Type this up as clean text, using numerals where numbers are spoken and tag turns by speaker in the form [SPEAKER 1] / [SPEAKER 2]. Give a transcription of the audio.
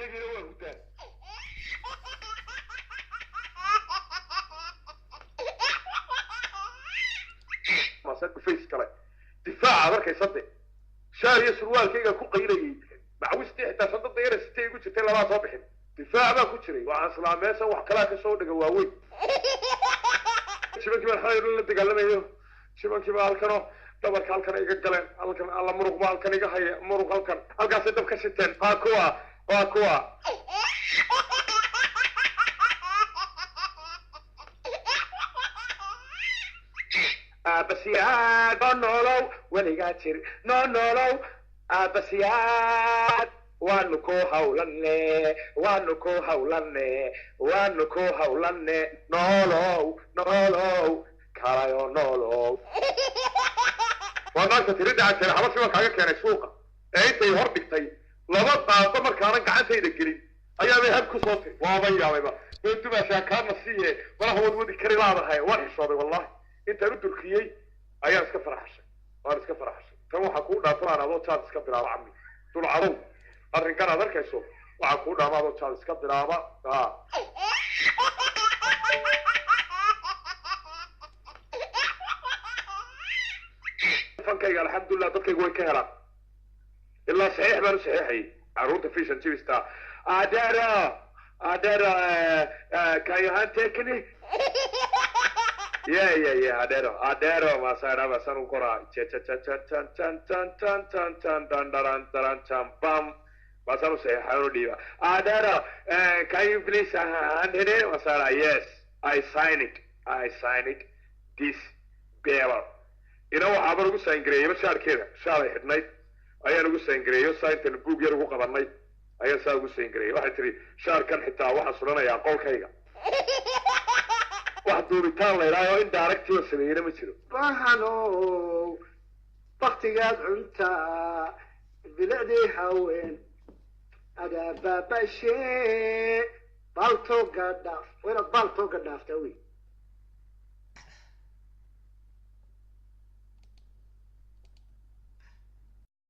[SPEAKER 1] يجي هو هدان ما صدق فيس كلا دفاع ذاك يصدق شال يسروال كيغا كو قيلي معوستي حتى صدق دير ستي ugu jirtay laba soo bixin difaac baa ku jiray waa islaameesa wax kala ka soo dhiga waaweyn shibankii baan xayir la dagaalamayo shibankii baa halkano dabarka halkan iga galeen halkan alla muruq baa halkan iga haya muruq halkaas dab ka shiteen waa kuwa abasiyaad nolow weligaa jir nolow abasiyaad waanu ku hawlanne nolow kalayo nolow waa naagta tirida cagteena xabasi baan kaaga keenay suuqa ee intay hor dhigtay laba qaado markaanan gacantayda gelin ayaabay hab ku soo tiri waaban yaabayba dumaashaa kaana siiye malaha wadwadi kari laadahay waan xishooday wallahi intaan u durkiyey ayaan iska faraxshay tan waxaa kuu dhaafuraan adoo jaad iska bilaaba cammi dul cadow arrinkan aad arkayso waxaa kuu dhaama adoo jaad iska bilaaba fankayga alxamdulilah dadkayga way ka helaan ilaa saxiix baan u saxiixayay caruurta fish and chips ta adera can you hand take me yeah adero masara basan ukora chan bam basan saxiixayo dhiiba adero can you please hand it masara yes I sign it this paper waxaa baan ugu sayngareeyey bashaarkeeda shaalay xidhnayd ayaan ugu sayngareeyo sayntan buug yar ugu qabanay ayaan saa ugu sayngareeyey waxay tiri shaarkan xitaa waxaan sudhanayaa qolkayga wax duubitaan la idhaayo in daaragtiioo sameeyena ma jiro bahanow baktigaad cuntaa bilicdii haween adaababashe baaltooga dhaaf waa inaad baaltooga dhaaftaa wey